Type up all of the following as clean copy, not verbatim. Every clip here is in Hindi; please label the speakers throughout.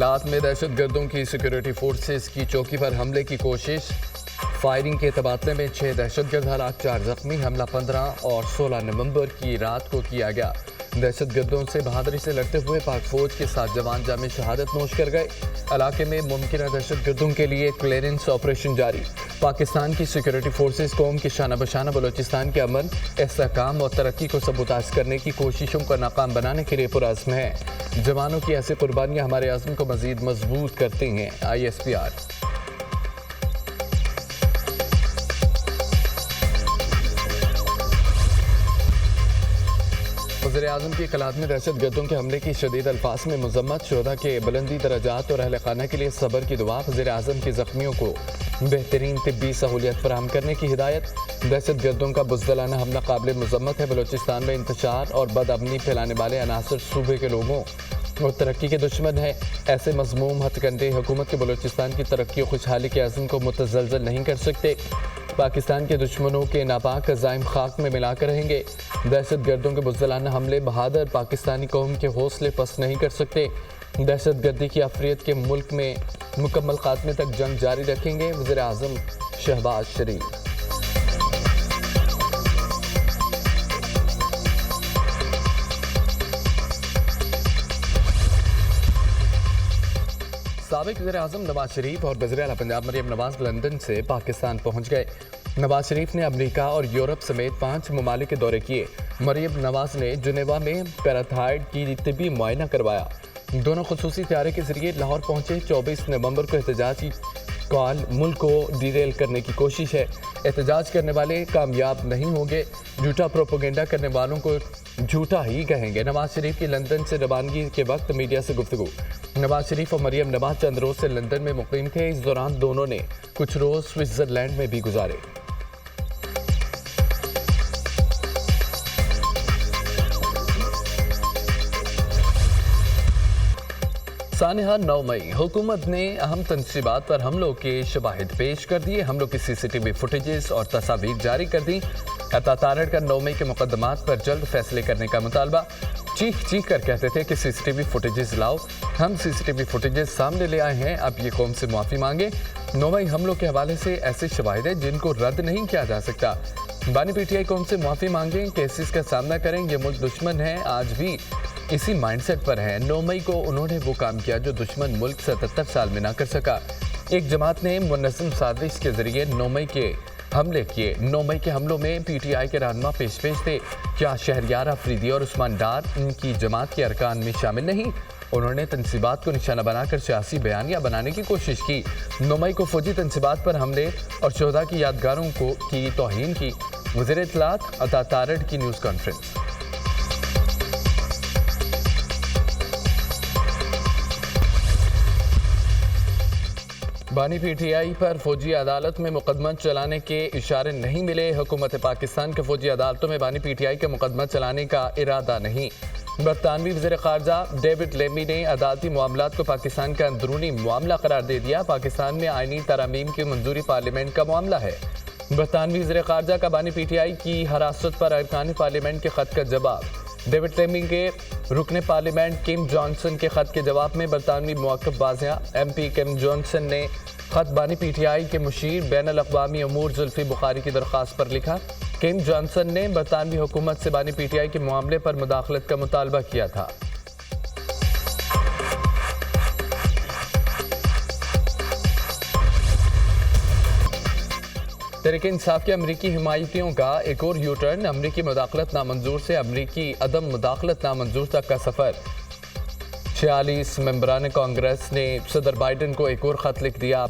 Speaker 1: केलात में दहशतगर्दों की सिक्योरिटी फोर्सेस की चौकी पर हमले की कोशिश। फायरिंग के तबादले में 6 दहशतगर्द हलाक, 4 जख्मी। हमला 15 और 16 नवंबर की रात को किया गया। दहशतगर्दों से बहादुरी से लड़ते हुए पाक फौज के 7 जवान जामे शहादत नोश कर गए। इलाके में मुमकिन दहशतगर्दों के लिए क्लियरेंस ऑपरेशन जारी। पाकिस्तान की सिक्योरिटी फोर्सेस कौम के शाना बशाना बलोचिस्तान के अमन, इस्तेहकाम और तरक्की को सबूताज करने की कोशिशों को नाकाम बनाने के लिए पुरअज़्म है। जवानों की ऐसी कुर्बानियाँ हमारे अज़्म को मज़ीद मजबूत करती हैं। ISPR। वज़ीर-ए-आज़म की कलात में दहशतगर्दों के हमले की शदीद अल्फाज में मज़म्मत। शोधा के बुलंदी दराजात और अहल खाना के लिए सब्र की दुआ। वज़ीर-ए-आज़म के ज़ख्मियों को बेहतरीन तिब्बी सहूलियत फराहम करने की हिदायत। दहशतगर्दों का बुज़दिलाना हमला काबिल मज़म्मत है। बलोचिस्तान में इंतशार और बदअमनी फैलाने वाले अनासर सूबे के लोगों और तरक्की के दुश्मन है। ऐसे मज़मूम हथकंडे हुकूमत के बलोचिस्तान की तरक्की और खुशहाली के अज़्म को मुतज़लज़ल नहीं कर सकते। पाकिस्तान के दुश्मनों के नापाक अज़ाइम खाक में मिलाकर रहेंगे। दहशतगर्दों के बुज़दिलाना हमले बहादुर पाकिस्तानी कौम के हौसले पस्त नहीं कर सकते। दहशतगर्दी की आफियत के मुल्क में मुकम्मल खात्मे तक जंग जारी रखेंगे। वज़ीर-ए-आज़म शहबाज शरीफ। साबिक़ वज़ीर-ए-आज़म नवाज शरीफ और वज़ीर आला पंजाब मरियम नवाज लंदन से पाकिस्तान पहुँच गए। नवाज शरीफ ने अमेरिका और यूरोप समेत 5 ममालिक के दौरे किए। मरियम नवाज ने जुनेवा में पैराथाइड की तिब्बी मुआयना करवाया। दोनों खुसूसी त्यारे के जरिए लाहौर पहुँचे। 24 नवंबर को एहतजाजी कॉल मुल्क को डिरेल करने की कोशिश है। एहतजाज करने वाले कामयाब नहीं होंगे। झूठा प्रोपोगेंडा करने वालों को झूठा ही कहेंगे। नवाज शरीफ की लंदन से रवानगी के वक्त मीडिया से गुफ्तगू। नवाज शरीफ और मरियम नवाज चंद रोज से लंदन में मुकीम थे। इस दौरान दोनों ने कुछ रोज स्विट्जरलैंड में भी गुजारे। सानिहा 9 मई हुकूमत ने अहम तनसीबात पर हमलों के शवाहिद पेश कर दिए। हमलों की CCTV फुटेजेस और तस्वीर जारी कर दी। अता तारड़ का 9 मई के मुकदमात पर जल्द फैसले करने का मुतालबा। चीख चीख कर कहते थे कि CCTV फुटेजेस लाओ। हम CCTV फुटेजेस सामने ले आए हैं। अब ये कौम से माफ़ी मांगे। 9 मई हमलों के हवाले से ऐसे शवाहिद हैं जिनको रद्द नहीं किया जा सकता। बानी PTI कौम से माफ़ी मांगें, केसेस का सामना करें। ये मुल्क दुश्मन है, आज भी इसी माइंडसेट पर है। 9 मई को उन्होंने वो काम किया जो दुश्मन मुल्क 77 साल में ना कर सका। एक जमात ने मुनज़्ज़म साजिश के जरिए 9 मई के हमले किए। 9 मई के हमलों में PTI के रहनुमा पेश थे। क्या शहरयार अफरीदी और उस्मान डार इनकी जमात के अरकान में शामिल नहीं? उन्होंने तनसीबात को निशाना बनाकर सियासी बयानियाँ बनाने की कोशिश की। 9 मई को फौजी तनसीबात पर हमले और शोहदा की यादगारों की तौहीन की। वज़ीर इत्तलात अता तारड़ की न्यूज़ कॉन्फ्रेंस। बानी PTI पर फौजी अदालत में मुकदमा चलाने के इशारे नहीं मिले। हुकूमत पाकिस्तान के फौजी अदालतों में बानी PTI के मुकदमा चलाने का इरादा नहीं। बरतानवी वज़ीर ख़ारजा डेविड लेमी ने अदालती मामलात को पाकिस्तान का अंदरूनी मामला करार दे दिया। पाकिस्तान में आइनी तरमीम की मंजूरी पार्लियामेंट का मामला है। बरतानवी वज़ीर ख़ारजा का बानी PTI की हिरासत पर अरकान पार्लियामेंट के ख़त का जवाब। डेविड लेमी के रुकने पार्लियामेंट किम जॉनसन के ख़त के जवाब में बरतानवी मौक़िफ़ वाज़ेह। MP किम जॉनसन ने ख़त बानी PTI के मुशीर बैनुल अक़वामी अमूर जुल्फ़ी बुखारी की दरख्वास्त पर लिखा। किम जॉनसन ने बरतानवी हुकूमत से बानी PTI के मामले पर मुदाखलत का मुतालबा किया था। तहरीक इंसाफ के अमरीकी हिमायतियों का एक और यू टर्न। अमरीकी मुदाखलत नामंजूर से अमरीकी अदम मुदाखलत नामंजूर तक का सफ़र। 46 मेंबरान कांग्रेस ने सदर बाइडन को एक और ख़त लिख दिया।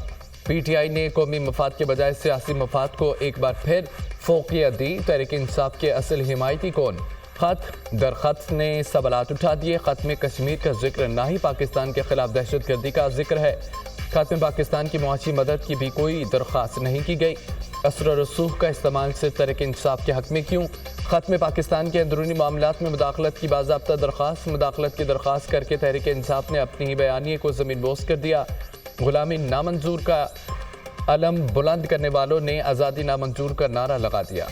Speaker 1: PTI ने कौमी मफाद के बजाय सियासी मफाद को एक बार फिर फोकियत दी। तहरीक इंसाफ के असल हिमायती कौन? ख़त दरख़त ने सवालात उठा दिए। ख़त में कश्मीर का जिक्र ना ही पाकिस्तान के खिलाफ दहशतगर्दी का जिक्र है। ख़त में पाकिस्तान की मुआशी मदद की भी कोई दरख्वास्त नहीं की गई। असर और रसूख का इस्तेमाल सिर्फ तहरीक इंसाफ के हक में क्यों? ख़त में पाकिस्तान के अंदरूनी मामलात में मुदाखलत की बाज़ाब्ता दरख्वास्त। मुदाखलत की दरख्वास्त करके तहरीक इंसाफ ने अपनी ही बयानिए को ज़मीन बोस कर दिया। गुलामी नामंजूर का अलम बुलंद करने वालों ने आज़ादी नामंजूर का नारा लगा दिया।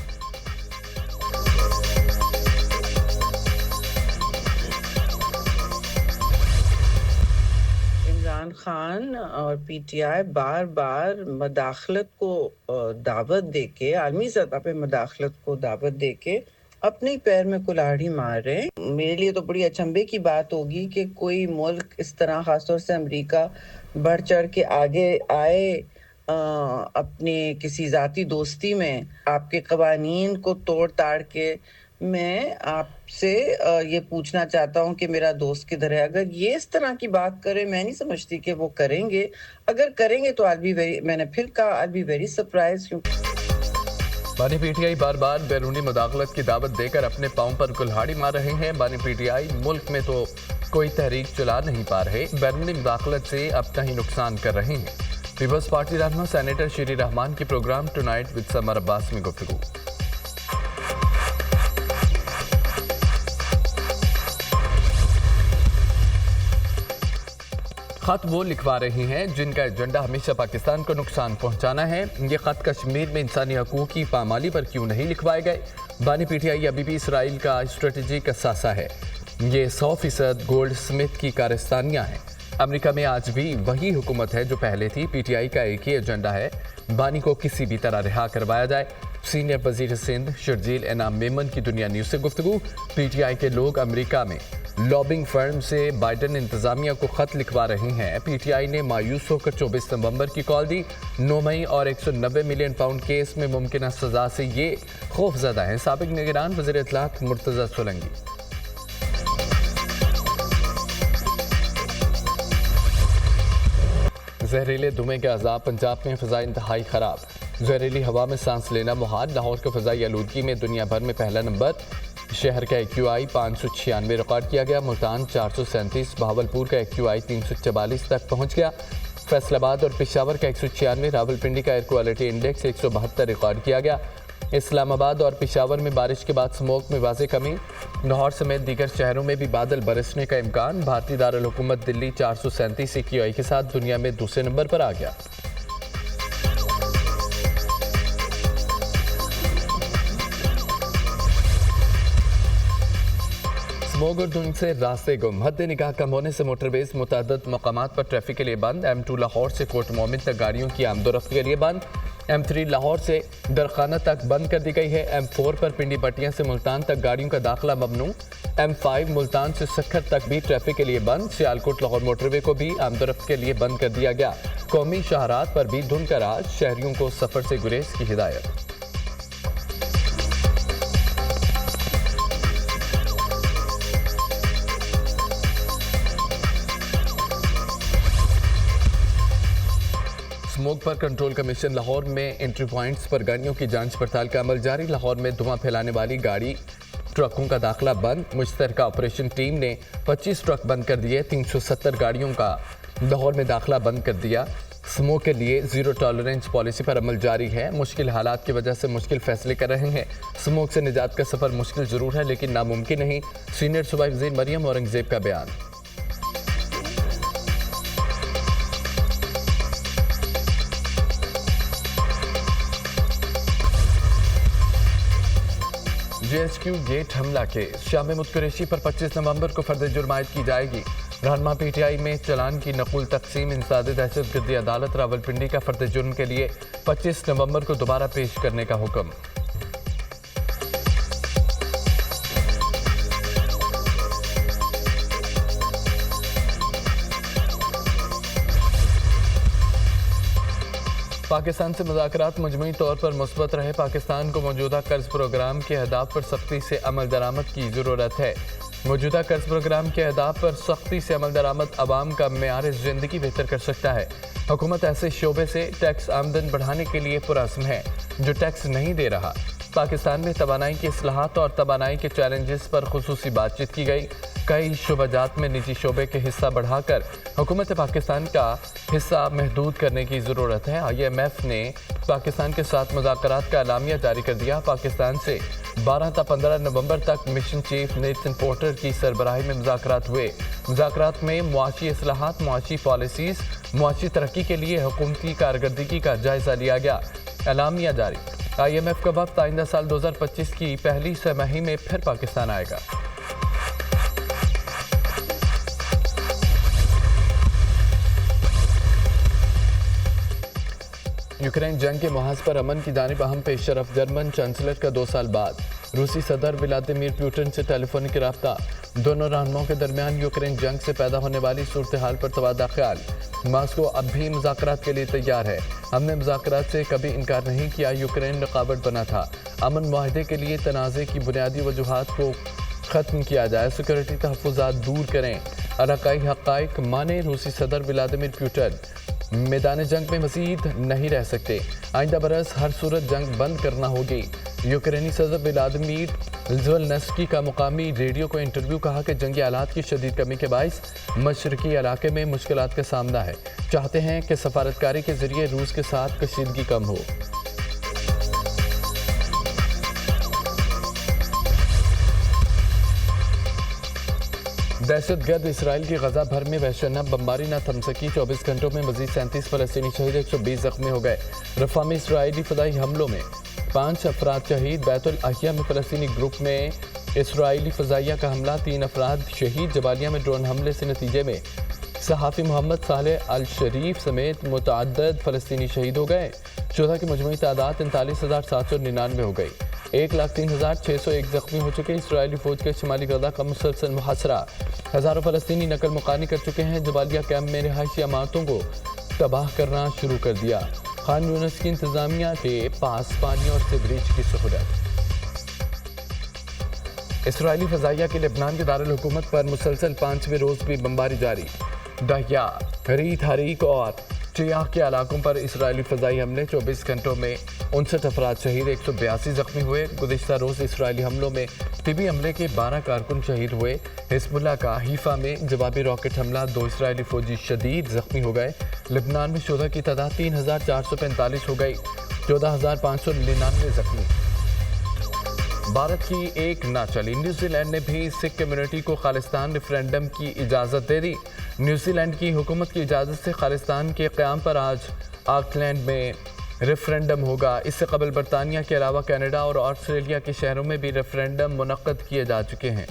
Speaker 2: इमरान खान और पीटीआई बार बार मदाखलत को दावत देके, आलमी सतह पे मदाखलत को दावत देके अपने ही पैर में कुल्हाड़ी मार रहे हैं। मेरे लिए तो बड़ी अचंभे की बात होगी कि कोई मुल्क इस तरह, खासतौर से अमेरिका, बढ़ चढ़ के आगे आए अपने किसी ज़ाती दोस्ती में, आपके कवानीन को तोड़ ताड़ के। मैं आपसे ये पूछना चाहता हूँ कि मेरा दोस्त किधर है? अगर ये इस तरह की बात करे, मैं नहीं समझती कि वो करेंगे। अगर करेंगे तो मैंने फिर कहा, आई बी वेरी सरप्राइज।
Speaker 1: बानी पीटीआई बार बार बैरूनी मुदाखलत की दावत देकर अपने पांव पर कुल्हाड़ी मार रहे हैं। बानी पीटीआई मुल्क में तो कोई तहरीक चला नहीं पा रहे, बैरूनी मुदाखलत से अब कहीं नुकसान कर रहे हैं। पीपल्स पार्टी रहनुमा सेनेटर श्री रहमान की programme tonight with Samar Abbas में गुफ्तगू। खत वो लिखवा रही हैं जिनका एजेंडा हमेशा पाकिस्तान को नुकसान पहुंचाना है। ये खत कश्मीर में इंसानी हकूक़ की पामाली पर क्यों नहीं लिखवाए गए? बानी पीटीआई अभी भी इसराइल का स्ट्रेटेजिक असासा है। ये 100% गोल्ड स्मिथ की कारस्तानियाँ हैं। अमेरिका में आज भी वही हुकूमत है जो पहले थी। पीटीआई का एक ही एजेंडा है, बानी को किसी भी तरह रिहा करवाया जाए। सीनियर वजीर सिंध शर्जील इनाम मेमन की दुनिया न्यूज़ से गुफ्तगू। पीटीआई के लोग अमेरिका में लॉबिंग फर्म से बाइडन इंतजामिया को खत लिखवा रहे हैं। पीटीआई ने मायूस होकर 24 नवंबर की कॉल दी। 9 मई और 190 मिलियन पाउंड केस में मुमकिन सजा से ये खौफजदा हैं। साबिक निगरान वज़ीर इत्तलात मुर्तज़ा सोलंकी। जहरीले धुएं के अजाब, पंजाब में फ़ज़ा इंतहाई ख़राब। जहरीली हवा में सांस लेना मुहाल। लाहौर के फ़ज़ाई आलूदगी में दुनिया भर में पहला नंबर। शहर का AQI 596 रिकॉर्ड किया गया। मुल्तान 437, बहावलपुर का AQI 344 तक पहुंच गया। फैसलाबाद और पेशावर का 196, रावलपिंडी का एयर क्वालिटी इंडेक्स 172 रिकॉर्ड किया गया। इस्लामाबाद और पेशावर में बारिश के बाद स्मोक में वाज़े कमी। लाहौर समेत दीगर शहरों में भी बादल बरसने का इम्कान। भारतीय दारुल हुकूमत दिल्ली 437 AQI के साथ दुनिया में दूसरे नंबर पर आ गया। स्मोग और धुंध से रास्ते गुम। हद निगाह कम होने से मोटरवेज मुतअद्दिद मकामात पर ट्रैफिक के लिए बंद। M2 लाहौर से कोट मोमिन तक गाड़ियों की आमदोरफ्त के लिए बंद। M3 लाहौर से दरखाना तक बंद कर दी गई है। M4 पर पिंडी पट्टियां से मुल्तान तक गाड़ियों का दाखिला ममनू। M5 मुल्तान से सखर तक भी ट्रैफिक के लिए बंद। सियालकोट लाहौर मोटरवे को भी आमदोरफ्त के लिए बंद कर दिया गया। कौमी शाहरात पर भी धुंध का राज, शहरियों को सफर से गुरेज की हिदायत। स्मोक पर कंट्रोल कमीशन लाहौर में एंट्री पॉइंट्स पर गाड़ियों की जांच पड़ताल का अमल जारी। लाहौर में धुआं फैलाने वाली गाड़ी ट्रकों का दाखिला बंद। मुश्तरका ऑपरेशन टीम ने 25 ट्रक बंद कर दिए। 370 गाड़ियों का लाहौर में दाखिला बंद कर दिया। स्मोक के लिए जीरो टॉलरेंस पॉलिसी पर अमल जारी है। मुश्किल हालात की वजह से मुश्किल फैसले कर रहे हैं। स्मोक से निजात का सफर मुश्किल जरूर है लेकिन नामुमकिन नहीं। सीनियर सूबाई वज़ीर मरियम औरंगजेब का बयान। JHQ गेट हमला के शाम मुतकरेशी पर 25 नवंबर को फर्द जुर्मायत की जाएगी। रहनुमा PTI में चलान की नकुल तकसीम इंसदाद दहशतगर्दी अदालत रावलपिंडी का फर्द जुर्म के लिए 25 नवंबर को दोबारा पेश करने का हुक्म। पाकिस्तान से मुज़ाकरात मजमूई तौर पर मुस्बत रहे। पाकिस्तान को मौजूदा कर्ज प्रोग्राम के अहदाफ पर सख्ती से अमल दरामद की ज़रूरत है। मौजूदा कर्ज प्रोग्राम के अहदाफ पर सख्ती से अमल दरामद आवाम का मेयार ज़िंदगी बेहतर कर सकता है। हुकूमत ऐसे शोबे से टैक्स आमदन बढ़ाने के लिए पुरअज़्म है जो टैक्स नहीं दे रहा। पाकिस्तान में तवानाई की इस्लाहात और तवानाई के चैलेंजेस पर खुसूसी बातचीत की गई। कई शोबाजात में निजी शोबे के हिस्सा बढ़ाकर हुकूमत पाकिस्तान का हिस्सा महदूद करने की ज़रूरत है। IMF ने पाकिस्तान के साथ मुज़ाकरात का एलामिया जारी कर दिया। पाकिस्तान से 12 से 15 नवंबर तक मिशन चीफ नेथन पोर्टर की सरबराही में मुज़ाकरात हुए। मुज़ाकरात में मुआशी इस्लाहात, मुआशी पॉलिसीज़, मुआशी तरक्की के लिए हुकूमती कारकर्दगी का जायज़ा लिया गया। एलामिया जारी। IMF का वफ़द आइंदा साल 2025 की पहली छमाही में फिर पाकिस्तान आएगा। यूक्रेन जंग के मुहाज पर अमन की जानिब अहम पेशरफ। जर्मन चांसलर का 2 साल बाद रूसी सदर व्लादिमीर पुतिन से टेलीफोनिक रब्ता। दोनों रहनुमाओं के दरमियान यूक्रेन जंग से पैदा होने वाली सूरत हाल पर तबादला ख्याल। मास्को अब भी मुज़ाकरात के लिए तैयार है। हमने मुज़ाकरात से कभी इनकार नहीं किया। यूक्रेन रुकावट बना था। अमन मुआहदे के लिए तनाज़े की बुनियादी वजूहात को ख़त्म किया जाए। सिक्योरिटी तहफ़्फ़ुज़ात दूर करें। इलाकाई हक़ाइक़ माने। रूसी सदर व्लादिमीर पुतिन मैदान जंग में मज़ीद नहीं रह सकते। आइंदा बरस हर सूरत जंग बंद करना होगी। यूक्रेनी सदर व्लादिमीर ज़ेलेंस्की का मुकामी रेडियो को इंटरव्यू। कहा कि जंगी आलात की शदीद कमी के बाइस मशरकी इलाके में मुश्किलात का सामना है। चाहते हैं कि सफारतकारी के जरिए रूस के साथ कशीदगी कम हो। दहशतगर्द इसराइल की गजा भर में वहशतनाक बमबारी न थम सकी। 24 घंटों में मजीद 37 फलस्तीनी शहीद, 120 जख्मी हो गए। रफा में इसराइली फदाई हमलों में 5 अफराद शहीद। बैतुल अहिया में फलस्तीनी ग्रुप में इसराइली फजाइया का हमला, 3 अफराद शहीद। जबालिया में ड्रोन हमले से नतीजे में सहाफ़ी मोहम्मद सालेह अल शरीफ समेत मुतअद्दिद फलस्तीनी शहीद हो गए। शुहदा की मजमूई तादाद 39,799 हो गई। 1,03,601 जख्मी हो चुके। इसराइली फौज के शुमाली गजा का मुसलसल मुहासरा। हज़ारों फलस्तीनी नकल मुकानी कर चुके हैं। जबालिया कैंप में रिहायशी इमारतों को तबाह करना शुरू कर दिया। खान यूनिस की इंतजामिया के पास पानी और सीवरेज की सहूलत। इसराइली फजाइया के लेबनान के दारुल हुकूमत पर मुसलसल 5वें रोज भी बमबारी जारी। दहिया, रीत हरीक और चियाह के इलाकों पर इसराइली फजाई हमले। 24 घंटों में 59 अफराद शहीद, 182 जख्मी हुए। गुज़िश्ता रोज़ इसराइली हमलों में तिबी हमले के 12 कारकुन शहीद हुए। हिज़्बुल्लाह का हीफा में जवाबी रॉकेट हमला, 2 इसराइली फौजी शदीद जख्मी हो गए। लेबनान में शुहदा की तादाद 3,445 हो गई, 14,599 जख्मी। भारत की एक ना चली। न्यूजीलैंड ने भी सिख कम्युनिटी को खालिस्तान रेफरेंडम की इजाज़त दे दी। न्यूजीलैंड की हुकूमत की इजाज़त से खालिस्तान के क़याम पर आज ऑकलैंड में रेफरेंडम होगा। इससे कबल बरतानिया के अलावा कनाडा और ऑस्ट्रेलिया के शहरों में भी रेफरेंडम मुनक्कद किए जा चुके हैं।